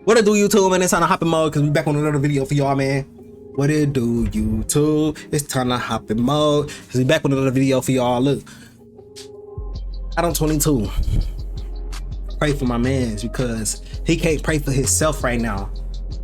What it do, YouTube, man? It's time to hop in mode because we back on another video for y'all, man. What it do, YouTube? It's time to hop in mode because we back with another video for y'all. Look, Adam22, pray for my mans because he can't pray for himself right now.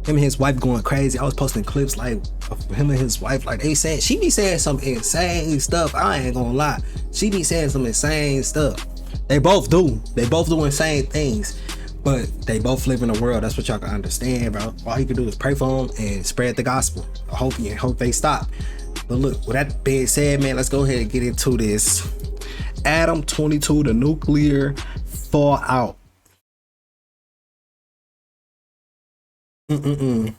Him and his wife going crazy. I was posting clips like of him and his wife, like they saying, she be saying some insane stuff. I ain't gonna lie, she be saying some insane stuff. They both do. They both do insane things. But they both live in the world. That's what y'all can understand, bro. All you can do is pray for them and spread the gospel. I hope they stop. But look, with that being said, man, let's go ahead and get into this. Adam22, the nuclear fallout. I ain't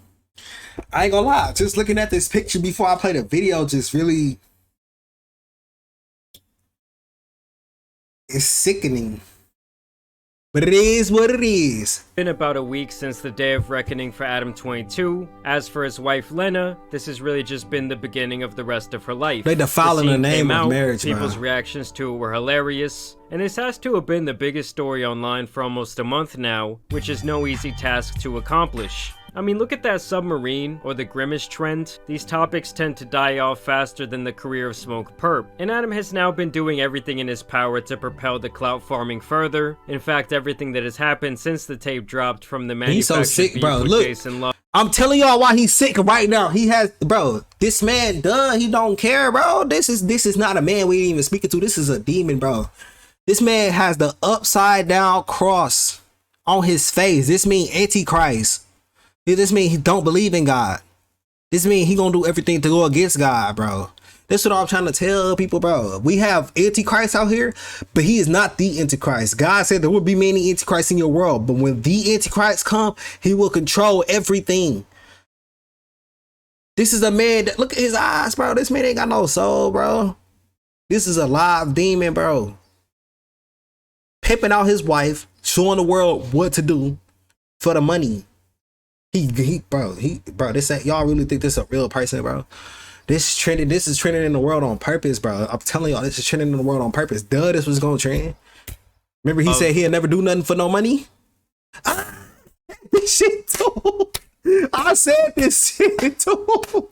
gonna lie. Just looking at this picture before I play the video, just really, it's sickening. But it is what it is. It's been about a week since the day of reckoning for Adam22. As for his wife Lena, this has really just been the beginning of the rest of her life. They defiling the name of marriage, people's reactions to it were hilarious, and this has to have been the biggest story online for almost a month now, which is no easy task to accomplish. I mean, look at that submarine, or the grimace trend. These topics tend to die off faster than the career of Smoke Perp, and Adam has now been doing everything in his power to propel the clout farming further. In fact, everything that has happened since the tape dropped from the manufactured he's so sick, bro. Look, Jason Love. I'm telling y'all why he's sick right now. He has, bro, this man done, he don't care, bro. This is not a man we ain't even speaking to. This is a demon, bro. This man has the upside down cross on his face. This mean Antichrist. This mean he don't believe in God. This mean he gonna do everything to go against God, bro. That's what I'm trying to tell people, bro. We have Antichrist out here, but he is not the Antichrist. God said there will be many Antichrists in your world, but when the Antichrist come, he will control everything. This is a man that, look at his eyes, bro. This man ain't got no soul, bro. This is a live demon, bro. Pimping out his wife, showing the world what to do for the money. Bro, this ain't, y'all really think this is a real person, bro? This is trending in the world on purpose, bro. I'm telling y'all, this is trending in the world on purpose. Duh, this was gonna trend. Remember he said he'll never do nothing for no money? This shit too. I said this shit too.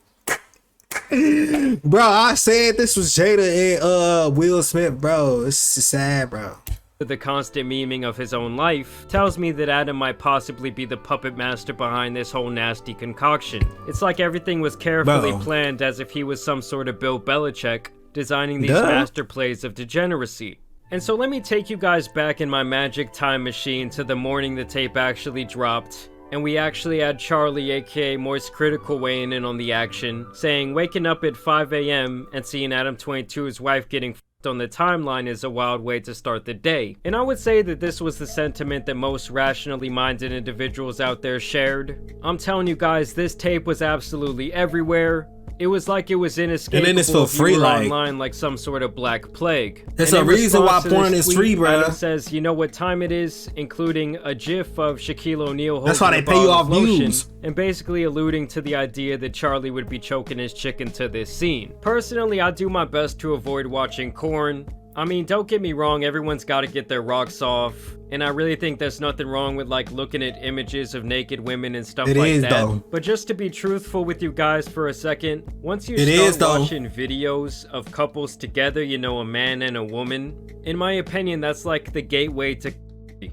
Bro, I said this was Jada and Will Smith, bro. It's just sad, bro. The constant memeing of his own life tells me that Adam might possibly be the puppet master behind this whole nasty concoction. It's like everything was carefully planned, as if he was some sort of Bill Belichick designing these master plays of degeneracy. And so let me take you guys back in my magic time machine to the morning the tape actually dropped, and we actually had Charlie, aka Moist Critical, weighing in on the action, saying waking up at 5 AM and seeing Adam22's wife getting on the timeline is a wild way to start the day. And I would say that this was the sentiment that most rationally minded individuals out there shared. I'm telling you guys, this tape was absolutely everywhere. It was like it was inescapable. And then it's for free, like online, like some sort of black plague. There's a reason why porn is free, bro. Adam says, you know what time it is, including a gif of Shaquille O'Neal. That's why they pay you off views. And basically alluding to the idea that Charlie would be choking his chicken to this scene. Personally, I do my best to avoid watching corn. I mean, don't get me wrong, everyone's got to get their rocks off, and I really think there's nothing wrong with like looking at images of naked women and stuff like that. Though. But just to be truthful with you guys for a second, once you start watching videos of couples together, you know, a man and a woman, in my opinion, that's like the gateway to.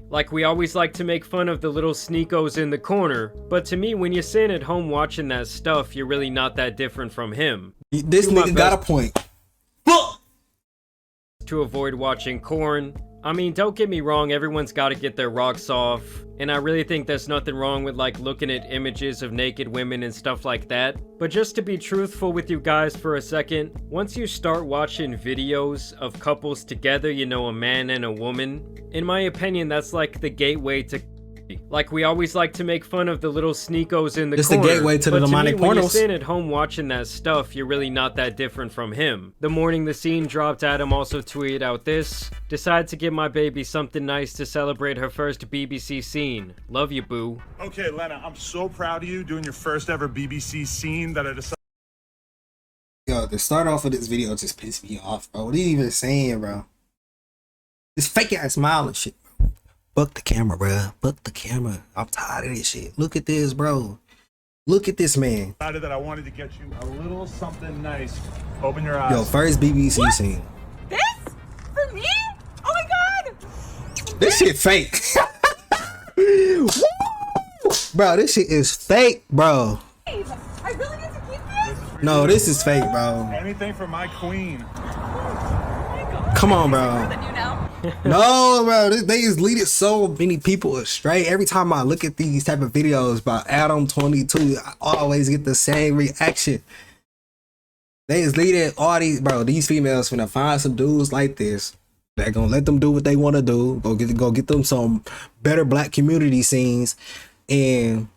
Like, we always like to make fun of the little sneakos in the corner, but to me, when you're sitting at home watching that stuff, you're really not that different from him. This nigga got a point. To avoid watching corn. I mean, don't get me wrong, everyone's got to get their rocks off, and I really think there's nothing wrong with like looking at images of naked women and stuff like that. But just to be truthful with you guys for a second, once you start watching videos of couples together, you know, a man and a woman, in my opinion, that's like the gateway to. Like, we always like to make fun of the little sneakos in the corner. It's the gateway to the demonic pornos. When you're sitting at home watching that stuff, you're really not that different from him. The morning the scene dropped, Adam also tweeted out this: "Decided to give my baby something nice to celebrate her first BBC scene. Love you, boo." Okay, Lena, I'm so proud of you doing your first ever BBC scene that I decided. Yo, the start off of this video just pissed me off, bro. What are you even saying, bro? This fake ass smile and shit. Fuck the camera, bro. Fuck the camera. I'm tired of this shit. Look at this, bro. Look at this man. Decided that I wanted to get you a little something nice. Open your eyes. Yo, first BBC scene. This? For me? Oh my god! This shit fake. Bro, this shit is fake, bro. I really need to keep this? No, this is fake, bro. Anything for my queen. Come on, bro. More than you know. No, bro, they just leaded so many people astray. Every time I look at these type of videos about Adam22, I always get the same reaction. They just leaded all these females finna find some dudes like this. They're gonna let them do what they want to do. Go get them some better black community scenes, and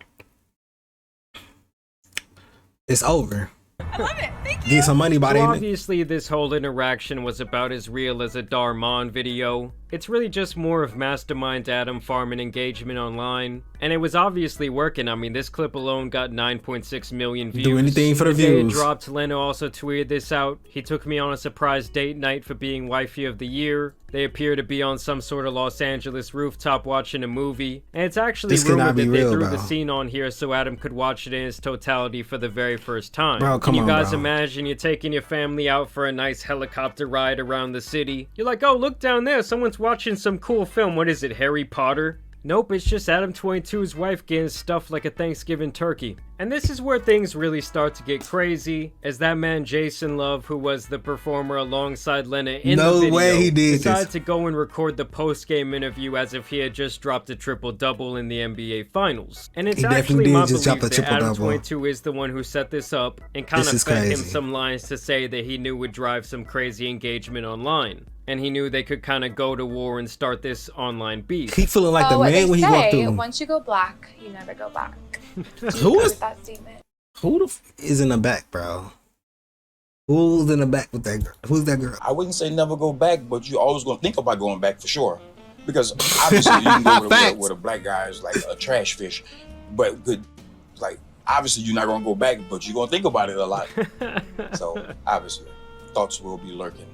it's over. I love it. Thank you. Get some money by the end. Obviously, this whole interaction was about as real as a Darman video. It's really just more of Mastermind Adam farming engagement online. And it was obviously working. I mean, this clip alone got 9.6 million views. Do anything for the day it views. dropped, Leno also tweeted this out. He took me on a surprise date night for being wifey of the year. They appear to be on some sort of Los Angeles rooftop watching a movie. And it's actually This cannot rumored that be they real, threw bro. the scene on here so Adam could watch it in its totality for the very first time. Bro, come Can you on, guys bro. imagine you're taking your family out for a nice helicopter ride around the city? You're like, oh, look down there, someone's watching some cool film. What is it, Harry Potter? Nope, it's just Adam22's wife getting stuffed like a Thanksgiving turkey. And this is where things really start to get crazy, as that man Jason Love, who was the performer alongside Lena in the video, way he did decided this. to go and record the post-game interview as if he had just dropped a triple-double in the NBA Finals. And it's He actually definitely my did just drop belief a that triple-double. Adam22 is the one who set this up and kind This of is fed him crazy. some lines to say that he knew would drive some crazy engagement online. And he knew they could kind of go to war and start this online beef. He feeling like the what man they when he walked say, through. once you go black, you never go back. Who Do you is with that statement? who the is in the back, bro? Who's in the back with that girl? Who's that girl? I wouldn't say never go back, but you always gonna think about going back for sure. Because obviously you can go Facts. with a black guy is like a trash fish, but good, like obviously you're not gonna go back, but you're gonna think about it a lot. So obviously, thoughts will be lurking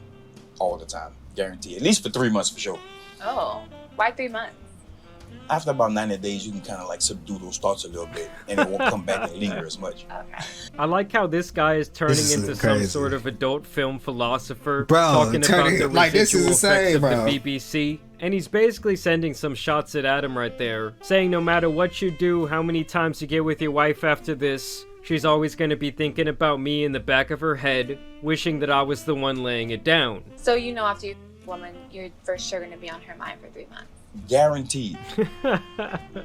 all the time, guaranteed. At least for 3 months for sure. Oh, why 3 months? After about 90 days, you can kind of like subdue those thoughts a little bit, and it won't come back and linger as much. Okay. I like how this guy is turning This is into some crazy. sort of adult film philosopher, Bro, talking about turning- the like, this is residual insane, effects of bro. the BBC. And he's basically sending some shots at Adam right there, saying no matter what you do, how many times you get with your wife after this, she's always going to be thinking about me in the back of her head, wishing that I was the one laying it down. So you know after you're a woman, you're for sure going to be on her mind for 3 months. Guaranteed.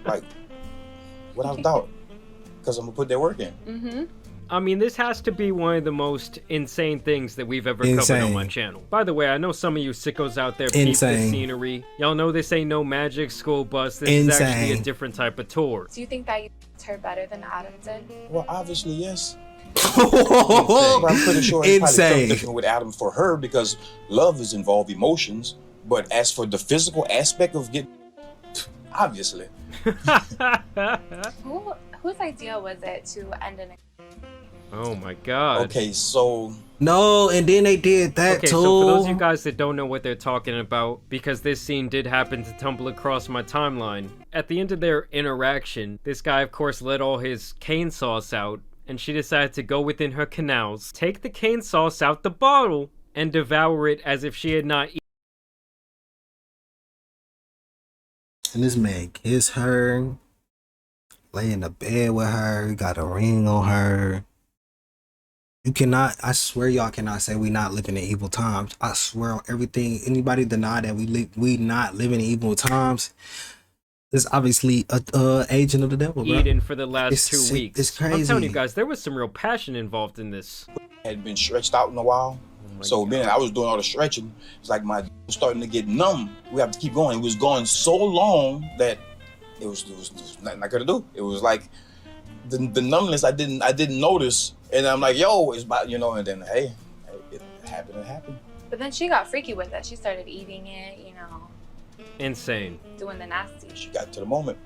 Like, without doubt. Because I'm going to put that work in. Mm-hmm. I mean, this has to be one of the most insane things that we've ever covered on Insane. my channel. By the way, I know some of you sickos out there peep the Insane. scenery. Y'all know this ain't no magic school bus. This is actually a Insane. different type of tour. Do you think that you liked her better than Adam did? Well, obviously, yes. But I'm pretty sure it's probably felt Insane. different with Adam for her because love is involved emotions. But as for the physical aspect of getting, obviously. Whose idea was it to end an? Oh my god. Okay, so No, and then they did that Okay, too. so for those of you guys that don't know what they're talking about, because this scene did happen to tumble across my timeline, at the end of their interaction, this guy of course let all his cane sauce out, and she decided to go within her canals, take the cane sauce out the bottle, and devour it as if she had not eaten. And this man kissed her, lay in the bed with her, got a ring on her. You cannot, I swear y'all cannot say we not living in evil times. I swear on everything. Anybody deny that we not living in evil times, is obviously a agent of the devil, bro. Eaten for the last It's 2 sick. weeks. It's I'm telling crazy. you guys, there was some real passion involved in this. had been stretched out in a while. So then I was doing all the stretching. It's like my was starting to get numb. We have to keep going. It was going so long that it was nothing I could do. It was like the numbness I didn't notice. And I'm like, yo, it's about, and then hey, it happened. But then she got freaky with it. She started eating it, Insane. doing the nasty. She got to the moment.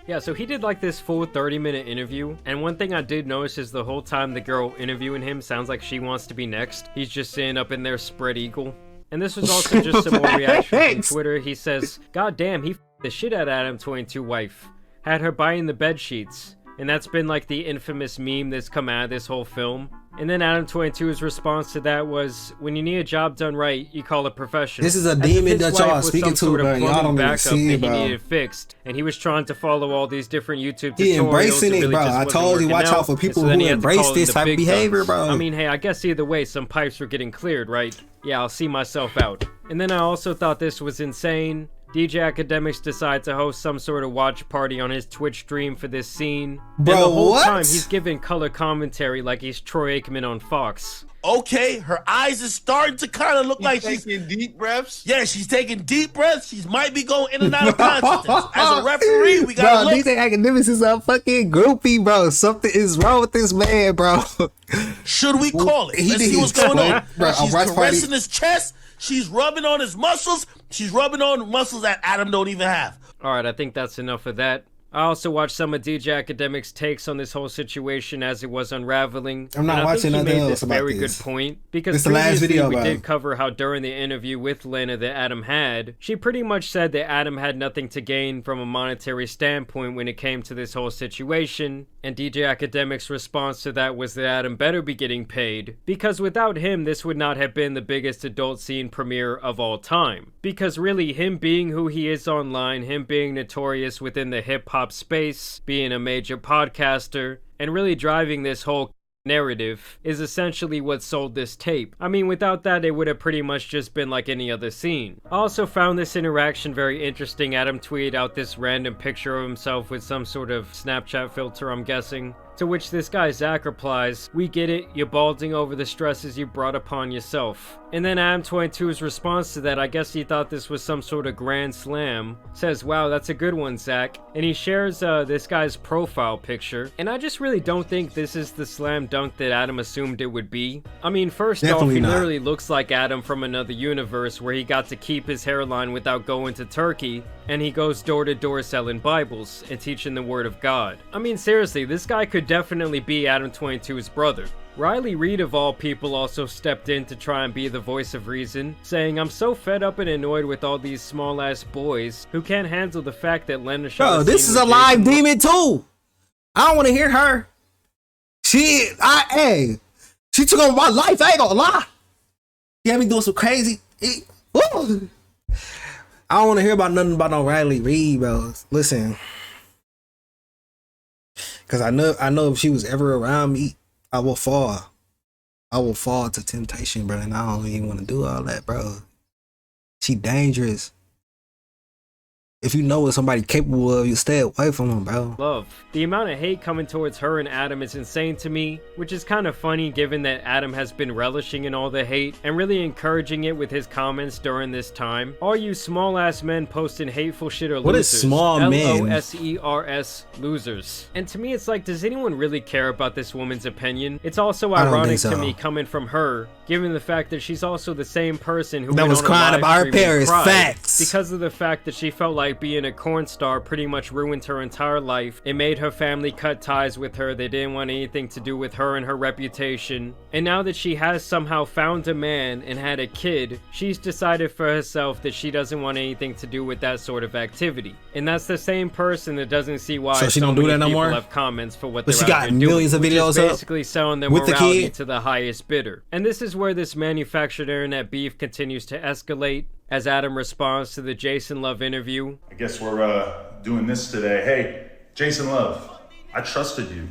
Yeah, so he did like this full 30-minute interview, and one thing I did notice is the whole time the girl interviewing him sounds like she wants to be next. He's just sitting up in there spread eagle. And this was also just some more reaction from Twitter. He says, "God damn, he f***ed the shit out of Adam22 wife. Had her buying the bed sheets." And that's been like the infamous meme that's come out of this whole film. And then Adam22's response to that was, "When you need a job done right, you call a professional." This is a demon that y'all speaking to, bro. Y'all don't even see, bro. He needed fixed, and he was trying to follow all these different YouTube tutorials. He embracing it, really bro. I told you, watch out for people who embrace this type of behavior, bro. I mean, hey, I guess either way, some pipes were getting cleared, right? Yeah, I'll see myself out. And then I also thought this was insane. DJ Academics decided to host some sort of watch party on his Twitch stream for this scene. Bro, and the whole what? time he's giving color commentary like he's Troy Aikman on Fox. Okay, her eyes is starting to kind of look like she's taking deep breaths. Yeah, she's taking deep breaths. She might be going in and out of consciousness. As a referee, we gotta look. DJ Academics is a fucking groupie, bro. Something is wrong with this man, bro. Should we call it? Let's see what's going on. Bro, She's caressing his chest. She's rubbing on his muscles. She's rubbing on muscles that Adam don't even have. Alright, I think that's enough of that. I also watched some of DJ Academic's takes on this whole situation as it was unraveling. I'm not watching nothing else about very this. good point because It's the last video, we bro. did cover how during the interview with Lena that Adam had, she pretty much said that Adam had nothing to gain from a monetary standpoint when it came to this whole situation. And DJ Academic's response to that was that Adam better be getting paid, because without him, this would not have been the biggest adult scene premiere of all time. Because really, him being who he is online, him being notorious within the hip-hop space, being a major podcaster, and really driving this whole narrative is essentially what sold this tape. I mean, without that, it would have pretty much just been like any other scene. I also found this interaction very interesting. Adam tweeted out this random picture of himself with some sort of Snapchat filter, I'm guessing. To which this guy Zach replies, "We get it, you're balding over the stresses you brought upon yourself." And then Adam22's response to that, I guess he thought this was some sort of grand slam, says, "Wow, that's a good one, Zach." And he shares this guy's profile picture. And I just really don't think this is the slam dunk that Adam assumed it would be. I mean, first off, he literally looks like Adam from another universe where he got to keep his hairline without going to Turkey, and he goes door to door selling Bibles and teaching the word of God. I mean, seriously, this guy could definitely be Adam22's brother. Riley Reid of all people also stepped in to try and be the voice of reason, saying, "I'm so fed up and annoyed with all these small ass boys who can't handle the fact that Lena shot." Bro, this is a live demon too. I don't want to hear her. She took over my life. I ain't gonna lie. She had me doing some crazy. Woo. I don't want to hear about nothing about no Riley Reid, bro. Listen, because I know if she was ever around me, I will fall. I will fall to temptation, bro. And I don't even want to do all that, bro. She dangerous. If you know what somebody capable of, you stay away from them, bro. Love. The amount of hate coming towards her and Adam is insane to me, which is kind of funny given that Adam has been relishing in all the hate and really encouraging it with his comments during this time. All you small ass men posting hateful shit are losers. What is small men? LOSERS, losers. And to me, it's like, does anyone really care about this woman's opinion? It's also ironic to me coming from her, given the fact that she's also the same person who that was crying about her parents. Facts. Because of the fact that she felt like being a corn star pretty much ruined her entire life. It made her family cut ties with her. They didn't want anything to do with her and her reputation. And now that she has somehow found a man and had a kid, she's decided for herself that she doesn't want anything to do with that sort of activity. And that's the same person that doesn't see why so she don't do that no more. Have comments for what but she got millions of videos up, basically selling their with morality the kid to the highest bidder. And this is where this manufactured internet beef continues to escalate as Adam responds to the Jason Love interview. I guess we're doing this today. Hey, Jason Love, I trusted you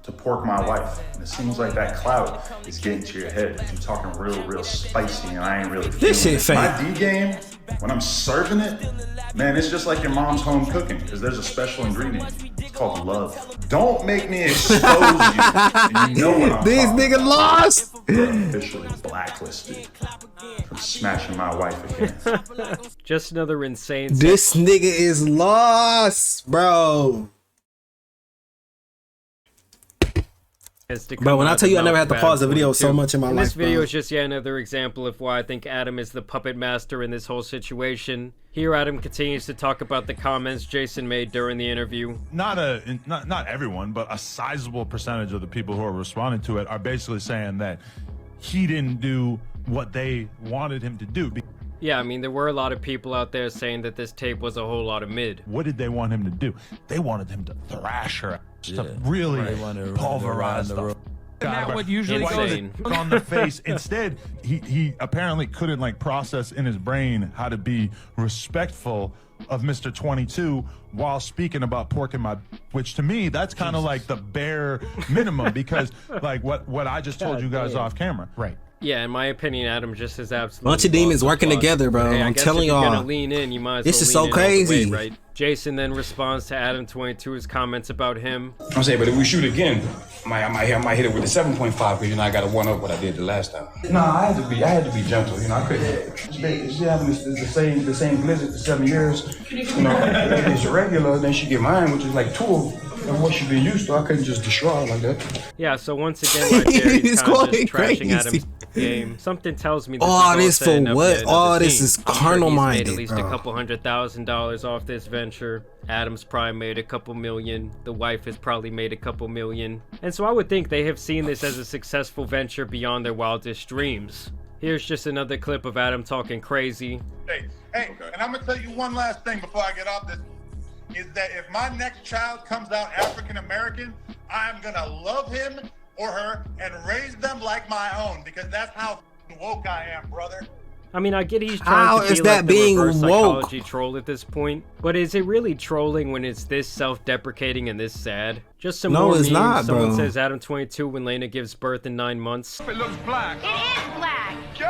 to pork my wife. And it seems like that clout is getting to your head. You're talking real spicy and I ain't really feeling this shit it. fake. My D game, when I'm serving it, man, it's just like your mom's home cooking because there's a special ingredient. It's called love. Don't make me expose you. And you know what I'm These niggas lost. You're officially blacklisted from smashing my wife again. Just another insane. This nigga is lost, bro. But when I tell you I never had to pause the video so much in my life, this video is just yet another example of why I think Adam is the puppet master in this whole situation. Here, Adam continues to talk about the comments Jason made during the interview. Not everyone, but a sizable percentage of the people who are responding to it are basically saying that he didn't do what they wanted him to do. Yeah, I mean, there were a lot of people out there saying that this tape was a whole lot of mid. What did they want him to do? They wanted him to thrash her, to really pulverize the Isn't that what usually Insane. goes on the face? Instead, he apparently couldn't like process in his brain how to be respectful of Mr. 22 while speaking about porking my, which to me that's kind of like the bare minimum, because like what I just told you guys off camera. Right. Yeah, in my opinion, Adam just is absolutely Bunch of demons working together, bro. Hey, I'm telling y'all. y'all. Lean in, you might as This well is so lean in all the crazy. way, right? Jason then responds to Adam22's comments about him. I'm saying, but if we shoot again, I might hit it with a 7.5 because I got to one up what I did the last time. No, I had to be gentle. I couldn't. She having the same blizzard for 7 years. If it's regular, then she get mine, which is like 2 of what she been used to. I couldn't just destroy her like that. Yeah, so once again, right there, he's He's kind of going just trashing crazy. Adam's game. Something tells me All this this is all for setting up what? yet another All this scene. is I'm sure carnal he's minded, made at least bro. a couple $100,000 off this venture. Adam's probably made a couple million. The wife has probably made a couple million. And so I would think they have seen this as a successful venture beyond their wildest dreams. Here's just another clip of Adam talking crazy. Hey, and I'm gonna tell you one last thing before I get off this, is that if my next child comes out African American, I'm gonna love him or her and raise them like my own, because that's how woke I am, brother. I mean, I get he's How trying to is be that like the being reverse woke? psychology troll at this point, but is it really trolling when it's this self-deprecating and this sad? Just some No, more it's memes. not, Someone bro. says Adam22 when Lena gives birth in 9 months. It looks black. It is black. Yo!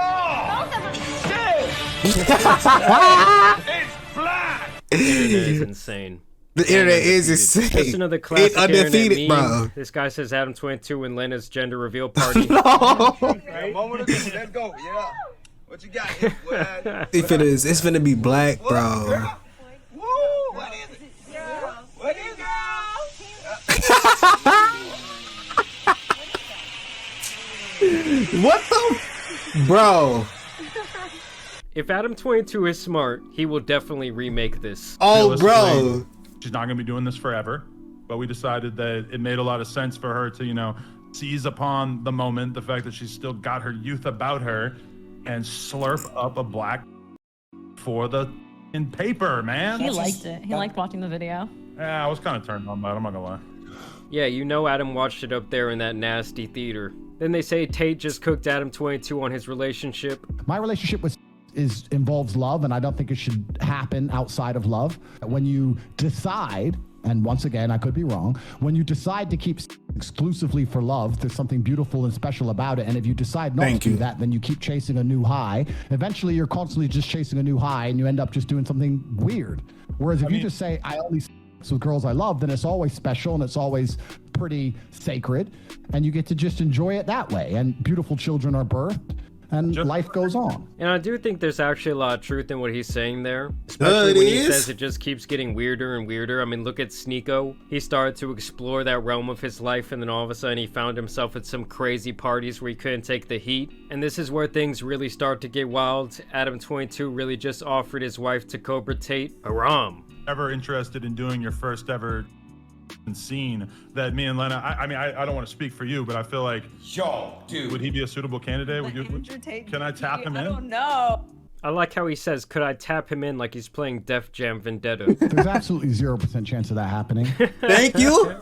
Both of them. It's black! The internet is insane. The internet is Just insane. another classic It's undefeated, internet meme. bro. This guy says Adam22 and Lena's gender reveal party. Let's go. Yeah. What you got here, boy? It's finna be black, bro. Woo! What is it? What is it? What the, bro? If Adam22 is smart, he will definitely remake this. Oh, bro. She's not going to be doing this forever, but we decided that it made a lot of sense for her to, seize upon the moment, the fact that she's still got her youth about her, and slurp up a black for the in paper, man. He liked it. He liked watching the video. Yeah, I was kind of turned on by it, I'm not gonna lie. Yeah, Adam watched it up there in that nasty theater. Then they say Tate just cooked Adam22 on his relationship. My relationship involves love, and I don't think it should happen outside of love. When you decide, and once again, I could be wrong, when you decide to keep exclusively for love, there's something beautiful and special about it. And if you decide not to do that, then you keep chasing a new high. Eventually, you're constantly just chasing a new high, and you end up just doing something weird. Whereas if you just say, I only sex with girls I love, then it's always special and it's always pretty sacred, and you get to just enjoy it that way. And beautiful children are birthed, and life goes on. And I do think there's actually a lot of truth in what he's saying there. Especially when he says it just keeps getting weirder and weirder. I mean, look at Sneeko. He started to explore that realm of his life, and then all of a sudden he found himself at some crazy parties where he couldn't take the heat. And this is where things really start to get wild. Adam22 really just offered his wife to Cobra Tate. Haram. Ever interested in doing your first ever scene that me and Lena, I mean, I don't want to speak for you, but I feel like, dude, would he be a suitable candidate? Can I tap him in? I don't know. I like how he says, could I tap him in like he's playing Def Jam Vendetta? There's absolutely 0% chance of that happening. Thank you.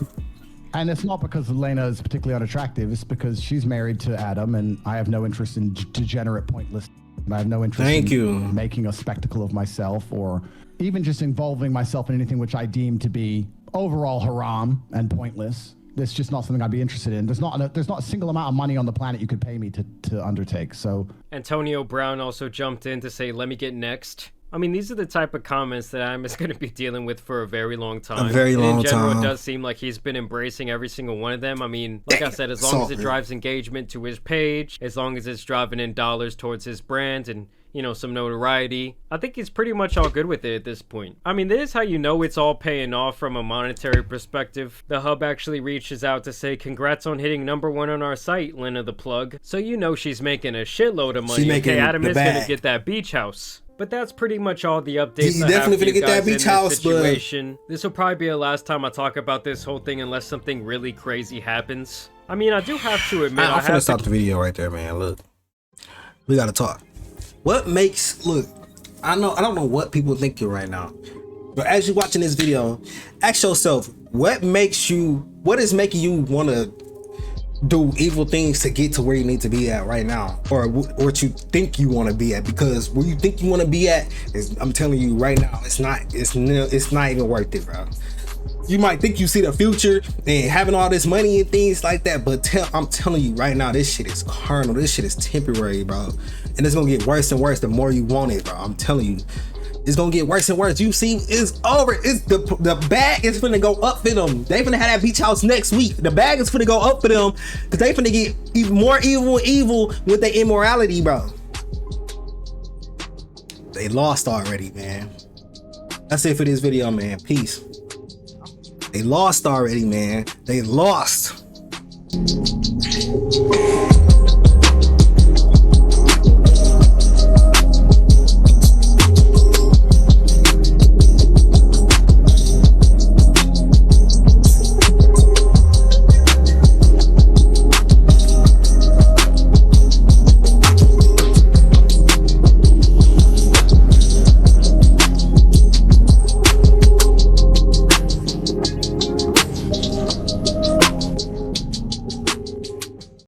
And it's not because Elena is particularly unattractive. It's because she's married to Adam, and I have no interest in degenerate, pointless. I have no interest in making a spectacle of myself, or even just involving myself in anything which I deem to be overall haram and pointless. It's just not something I'd be interested in. There's not a single amount of money on the planet you could pay me to undertake. So Antonio Brown also jumped in to say, let me get next. I mean, these are the type of comments that I'm just going to be dealing with for a very long time. A very long in general, time. It does seem like he's been embracing every single one of them. I mean, like I said, as long as it drives engagement to his page, as long as it's driving in dollars towards his brand and, some notoriety, I think he's pretty much all good with it at this point. I mean, this is how you know it's all paying off from a monetary perspective. The Hub actually reaches out to say, congrats on hitting #1 on our site, Lena the Plug. So you know she's making a shitload of money. Okay, Adam is going to get that beach house. But that's pretty much all the updates. He's definitely gonna get that beach house, situation. This will probably be the last time I talk about this whole thing unless something really crazy happens. I mean, I do have to admit, I'm gonna stop the video right there, man. Look, We gotta talk. What makes, look, I don't know what people thinking right now, but as you're watching this video, ask yourself, what is making you want to do evil things to get to where you need to be at right now, or what you think you want to be at? Because where you think you want to be at is, I'm telling you right now, it's not even worth it, bro. You might think you see the future and having all this money and things like that, but I'm telling you right now, this shit is carnal. This shit is temporary, bro. And it's gonna get worse and worse the more you want it, bro. I'm telling you, it's gonna get worse and worse. You see, it's over. It's the bag is finna go up for them. They finna have that beach house next week. The bag is finna go up for them because they finna get even more evil with their immorality, bro. They lost already, man. That's it for this video, man. Peace. They lost already, man. They lost.